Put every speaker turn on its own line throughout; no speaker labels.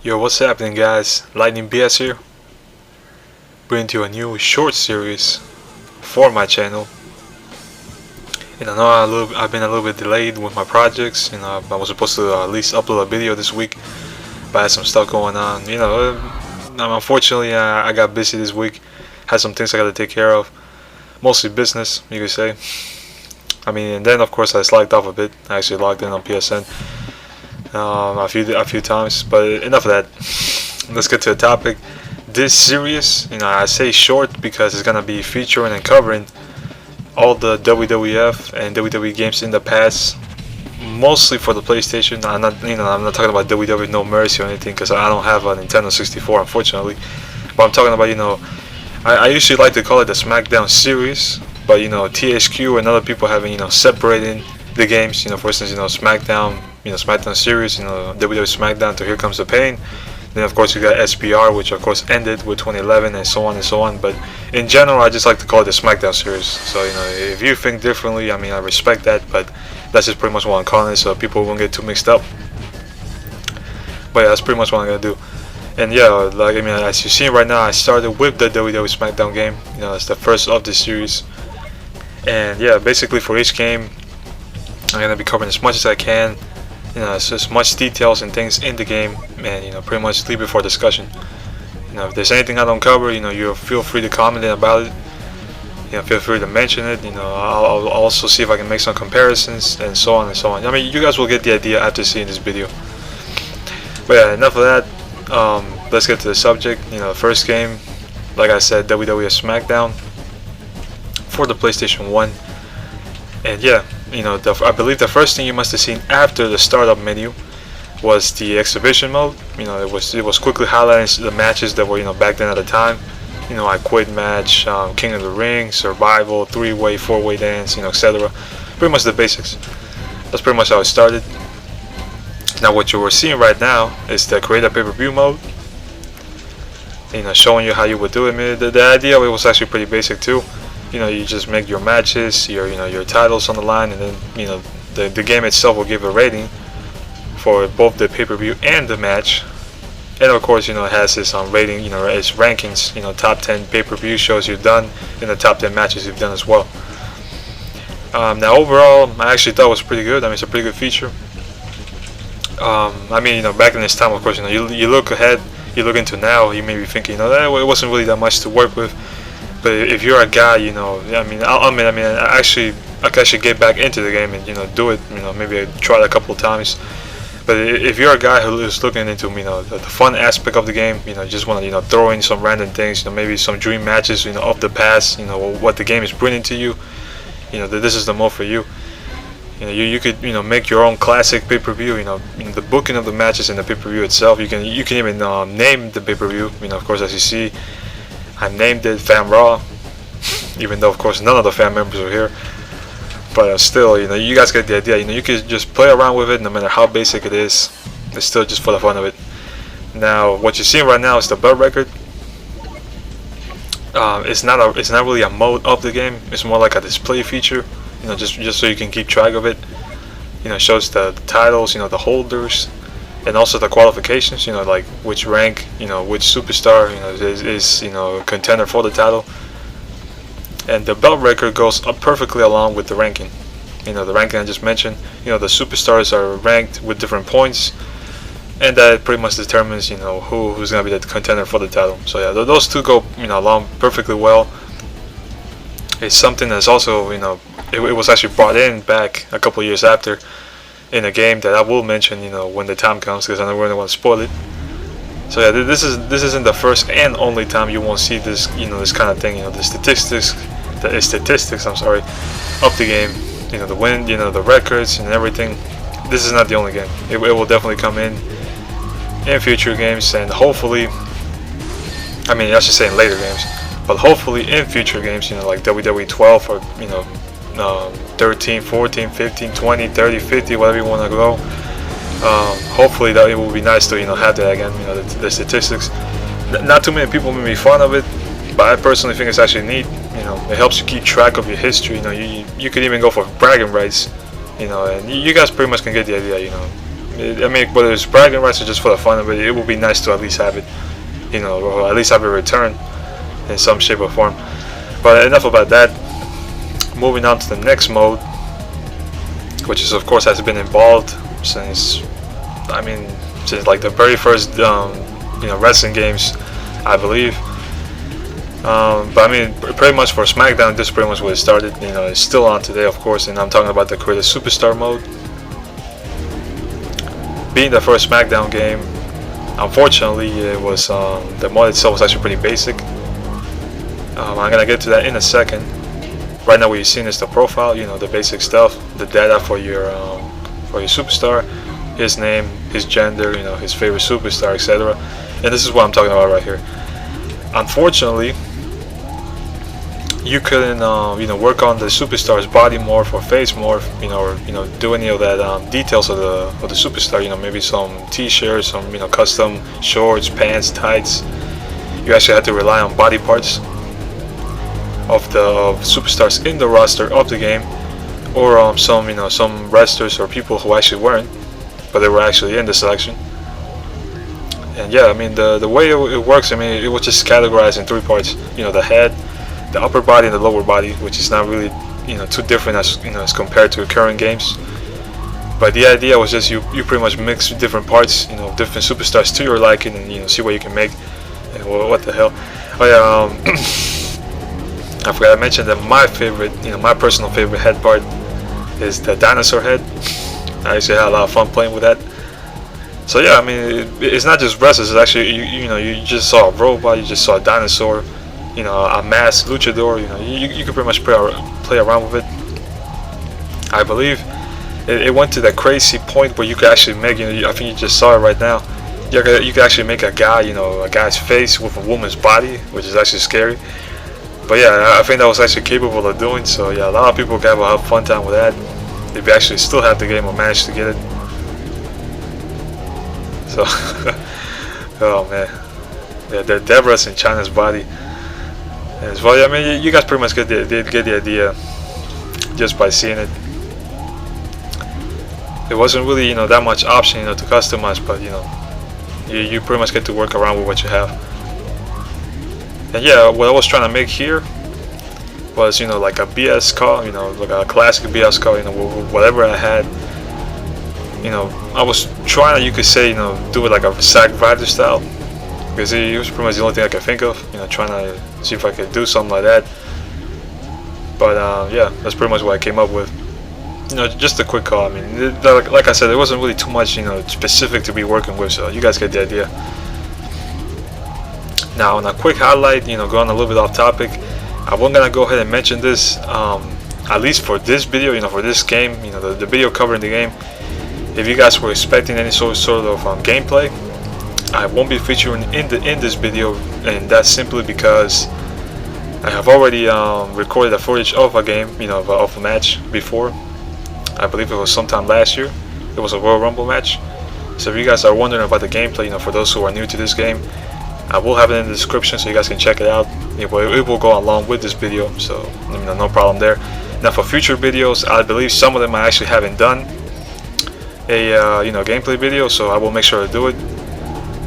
Yo, what's happening, guys? Lightning BS here, bringing to you a new short series for my channel. And I know I've been a little bit delayed with my projects. I was supposed to at least upload a video this week, but I had some stuff going on. Unfortunately, I got busy this week. Had some things I got to take care of, mostly business, you could say. And then of course I slacked off a bit. I actually logged in on PSN. A few times, but enough of that. Let's get to the topic. This series, I say short because it's gonna be featuring and covering all the WWF and WWE games in the past, mostly for the PlayStation. I'm not talking about WWF No Mercy or anything, because I don't have a Nintendo 64, unfortunately. But I'm talking about, I usually like to call it the Smackdown series, but THQ and other people having separated the games. For instance, Smackdown. Smackdown series, WWF Smackdown to Here Comes the Pain. Then of course you got SvR, which of course ended with 2011, and so on and so on. But in general, I just like to call it the Smackdown series. So if you think differently, I respect that, but that's just pretty much what I'm calling it, so people won't get too mixed up. But yeah, that's pretty much what I'm gonna do. And yeah, as you see right now, I started with the WWF Smackdown game. It's the first of the series. And yeah, basically for each game, I'm gonna be covering as much as I can. It's as much details and things in the game, and pretty much leave it for discussion. If there's anything I don't cover, you feel free to comment about it. Feel free to mention it. I'll also see if I can make some comparisons and so on and so on. You guys will get the idea after seeing this video. But yeah, enough of that. Let's get to the subject. The first game, like I said, WWF Smackdown for the PlayStation 1, and yeah. I believe the first thing you must have seen after the startup menu was the exhibition mode. It was quickly highlighting the matches that were back then at the time. I Quit match, King of the Ring, Survival, 3-way, 4-way dance, etc. Pretty much the basics. That's pretty much how it started. Now what you were seeing right now is the Create-A-PPV mode. Showing you how you would do it. The idea of it was actually pretty basic too. You just make your matches, your titles on the line, and then the game itself will give a rating for both the pay-per-view and the match. And of course, it has its rating, its rankings, top 10 pay-per-view shows you've done, and the top 10 matches you've done as well. Now overall, I actually thought it was pretty good. It's a pretty good feature. Back in this time, of course, you look ahead, you look into now, you may be thinking, it wasn't really that much to work with. But if you're a guy, I could actually get back into the game and do it. Maybe I tried a couple of times. But if you're a guy who is looking into the fun aspect of the game, just want to throw in some random things, maybe some dream matches, of the past, what the game is bringing to you, this is the mode for you. You could make your own classic pay-per-view. The booking of the matches and the pay-per-view itself. You can even name the pay-per-view. Of course, as you see, I named it Fam Raw, even though of course none of the fan members are here. But still, you guys get the idea. You could just play around with it, no matter how basic it is. It's still just for the fun of it. Now, what you're seeing right now is the belt record. It's not really a mode of the game. It's more like a display feature. Just so you can keep track of it. It shows the titles, the holders, and also the qualifications, like which rank, which superstar, is a contender for the title. And the belt record goes up perfectly along with the ranking. The ranking I just mentioned, the superstars are ranked with different points, and that pretty much determines, who's gonna be the contender for the title. So yeah, those two go, along perfectly well. It's something that's also, it was actually brought in back a couple of years after, in a game that I will mention, when the time comes, because I don't really want to spoil it. So yeah, this isn't the first and only time you won't see this, this kind of thing. The statistics, I'm sorry, of the game. The win, the records and everything. This is not the only game. It will definitely come in future games, and hopefully, I should say in later games, but hopefully in future games, like WWE 12 or 13, 14, 15, 20, 30, 50, whatever you want to go. Hopefully that it will be nice to have that again. The statistics. Not too many people may be fond of it, but I personally think it's actually neat. It helps you keep track of your history. You could even go for bragging rights. And you guys pretty much can get the idea. I mean, whether it's bragging rights or just for the fun of it, it would be nice to at least have it, you know, or at least have a return in some shape or form. But enough about that. Moving on to the next mode, which is of course has been involved since, I mean, since like the very first you know, wrestling games, I believe. But I mean, pretty much for Smackdown, this is pretty much where it started. You know, it's still on today, of course, and I'm talking about the Create-A-Superstar mode. Being the first Smackdown game, unfortunately, it was the mod itself was actually pretty basic. I'm gonna get to that in a second. Right now, what you're seeing is the profile. You know, the basic stuff, the data for your superstar, his name, his gender, you know, his favorite superstar, etc. And this is what I'm talking about right here. Unfortunately, you couldn't you know, work on the superstar's body morph or face morph, you know, or, you know, do any of that details of the superstar. You know, maybe some t-shirts, some, you know, custom shorts, pants, tights. You actually had to rely on body parts of the superstars in the roster of the game, or some, you know, some wrestlers or people who actually weren't, but they were actually in the selection. And yeah, I mean, the way it works, I mean, it was just categorized in 3 parts. You know, the head, the upper body, and the lower body, which is not really, you know, too different as, you know, as compared to current games. But the idea was just you pretty much mix different parts, you know, different superstars to your liking, and, you know, see what you can make. And what the hell? Oh yeah, I forgot to mention that my favorite, you know, my personal favorite head part is the dinosaur head. I actually had a lot of fun playing with that. So yeah, I mean, it's not just wrestlers. It's actually, you know, you just saw a robot, you just saw a dinosaur, you know, a masked luchador. You know, you could pretty much play around with it. I believe it went to that crazy point where you could actually make, you know, I think you just saw it right now. You could actually make a guy, you know, a guy's face with a woman's body, which is actually scary. But yeah, I think that was actually capable of doing. So yeah, a lot of people can have a fun time with that if you actually still have the game or manage to get it. So, oh man, yeah, the Deborah's in China's body. As well, yeah, I mean, you guys pretty much get the idea just by seeing it. It wasn't really, you know, that much option, you know, to customize, but you know, you pretty much get to work around with what you have. And yeah, what I was trying to make here was, you know, like a BS call, you know, like a classic BS call, you know, whatever I had. You know, I was trying to, you could say, you know, do it like a Zack Ryder style, because it was pretty much the only thing I could think of. You know, trying to see if I could do something like that. But yeah, that's pretty much what I came up with. You know, just a quick call. I mean, like I said, there wasn't really too much, you know, specific to be working with, so you guys get the idea. Now, on a quick highlight, you know, going a little bit off topic, I'm gonna go ahead and mention this, at least for this video, you know, for this game, you know, the video covering the game. If you guys were expecting any sort of gameplay, I won't be featuring in this video, and that's simply because I have already recorded a footage of a game, you know, of a match before. I believe it was sometime last year. It was a Royal Rumble match. So if you guys are wondering about the gameplay, you know, for those who are new to this game, I will have it in the description so you guys can check it out. It will go along with this video, so you know, no problem there. Now for future videos, I believe some of them I actually haven't done a you know, gameplay video, so I will make sure to do it.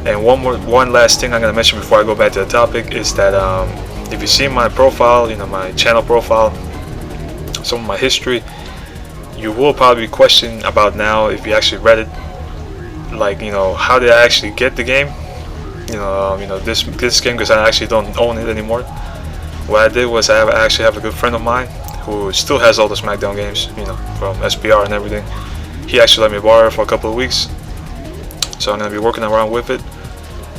And one last thing I'm gonna mention before I go back to the topic is that if you see my profile, you know, my channel profile, some of my history, you will probably question about now if you actually read it, like, you know, how did I actually get the game? You know, this game, because I actually don't own it anymore. What I did was I actually have a good friend of mine who still has all the Smackdown games, you know, from SvR and everything. He actually let me borrow it for a couple of weeks, so I'm gonna be working around with it.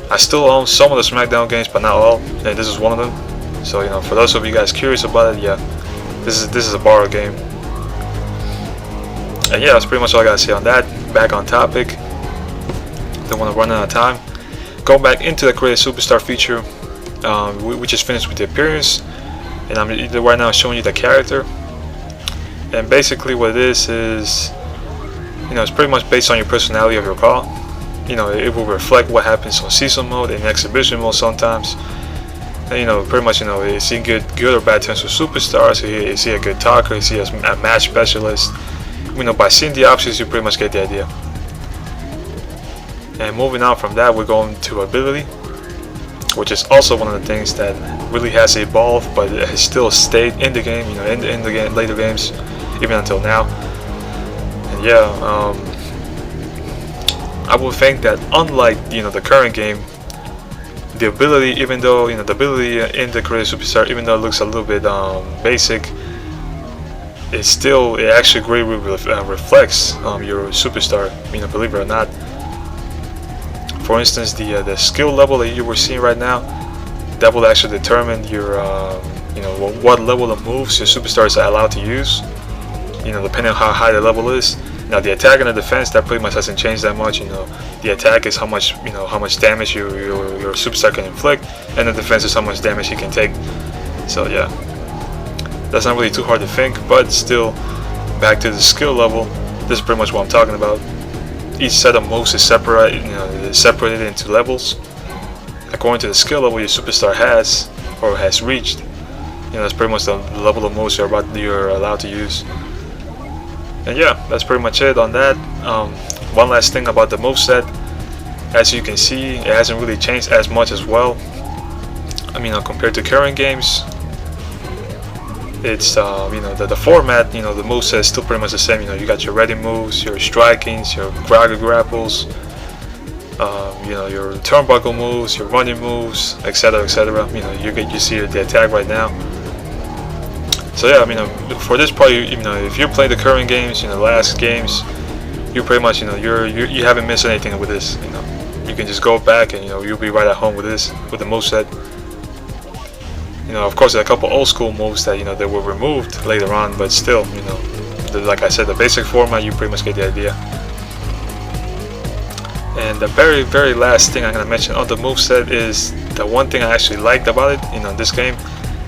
I still own some of the Smackdown games, but not all, and this is one of them. So you know, for those of you guys curious about it, yeah, this is a borrowed game. And yeah, that's pretty much all I gotta say on that. Back on topic. Don't want to run out of time. Going back into the Create-A-Superstar feature, we just finished with the appearance, and I'm right now showing you the character. And basically what it is, you know, it's pretty much based on your personality of your call. You know, it will reflect what happens on season mode and exhibition mode sometimes. And, you know, pretty much, you know, is he good or bad terms with superstars? Is he a good talker? Is he a match specialist? You know, by seeing the options, you pretty much get the idea. And moving on from that, we're going to ability, which is also one of the things that really has evolved, but it has still stayed in the game, you know, in the game, later games, even until now. And yeah, I would think that unlike, you know, the current game, the ability, even though, you know, the ability in the Create Superstar, even though it looks a little bit basic, it actually greatly reflects your superstar, you know, believe it or not. For instance, the skill level that you were seeing right now, that will actually determine your you know, what level of moves your superstars are allowed to use, you know, depending on how high the level is. Now the attack and the defense, that pretty much hasn't changed that much. You know, the attack is how much, you know, how much damage your superstar can inflict, and the defense is how much damage he can take. So yeah, that's not really too hard to think, but still, back to the skill level, this is pretty much what I'm talking about. Each set of moves is separated, you know, separated into levels according to the skill level your superstar has or has reached. You know, that's pretty much the level of moves you're allowed to use. And yeah, that's pretty much it on that. One last thing about the moveset, as you can see, it hasn't really changed as much as well. I mean, compared to current games, it's you know, the format, you know, the moveset is still pretty much the same. You know, you got your ready moves, your strikings, your grapples, you know, your turnbuckle moves, your running moves, etc., etc. You know, you see the attack right now. So yeah, I mean, for this part, you know, if you're playing the current games, you know, last games, you pretty much, you know, you haven't missed anything with this. You know, you can just go back and, you know, you'll be right at home with this, with the moveset. You know, of course, there are a couple old school moves that, you know, that were removed later on, but still, you know, like I said, the basic format, you pretty much get the idea. And the very, very last thing I'm gonna mention on the moveset is the one thing I actually liked about it, you know, in this game,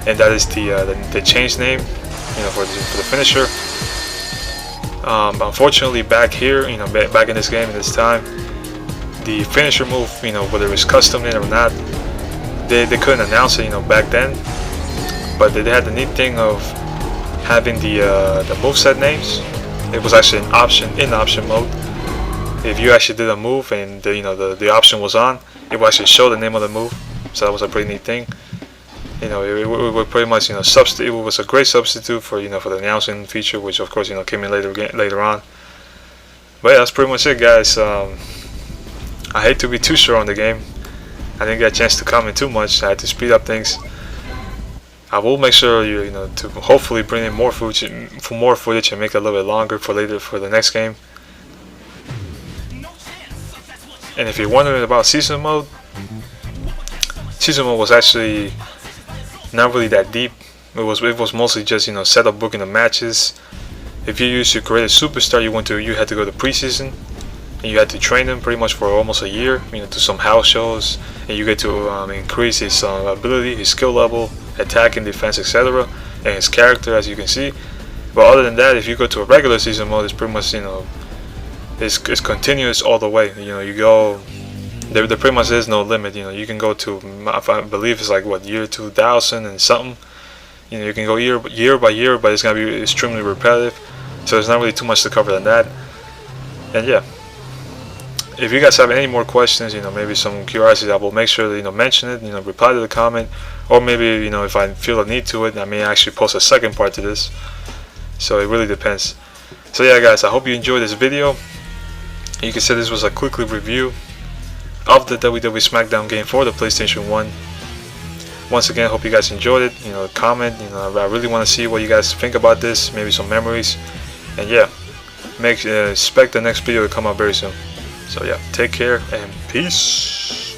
and that is the change name, you know, for the finisher. Unfortunately, back here, you know, back in this game, in this time, the finisher move, you know, whether it's custom in or not, they couldn't announce it, you know, back then. But they had the neat thing of having the moveset names. It was actually an option in option mode. If you actually did a move and you know, the option was on, it will actually show the name of the move. So that was a pretty neat thing. You know, it would pretty much, you know, it was a great substitute for, you know, for the announcing feature, which of course, you know, came in later on. But yeah, that's pretty much it, guys. I hate to be too short on the game. I didn't get a chance to comment too much. I had to speed up things. I will make sure you know, to hopefully bring in more footage and make it a little bit longer for later, for the next game. And if you're wondering about season mode was actually not really that deep. It was mostly just, you know, setup booking the matches. If you used to create a superstar, you had to go to preseason, and you had to train him pretty much for almost a year. You know, to some house shows, and you get to increase his ability, his skill level, attack and defense, etc., and his character, as you can see. But other than that, if you go to a regular season mode, it's pretty much, you know, it's continuous all the way. You know, you go. There pretty much is no limit. You know, you can go to, I believe it's like what, year 2000 and something. You know, you can go year by year, but it's gonna be extremely repetitive. So there's not really too much to cover than that. And yeah, if you guys have any more questions, you know, maybe some curiosities, I will make sure to, you know, mention it. You know, reply to the comment, or maybe, you know, if I feel a need to it, I may actually post a second part to this. So it really depends. So yeah, guys, I hope you enjoyed this video. You can say this was a quick review of the WWF Smackdown game for the PlayStation 1. Once again, hope you guys enjoyed it. You know, comment. You know, I really want to see what you guys think about this. Maybe some memories. And yeah, expect the next video to come out very soon. So yeah, take care and peace.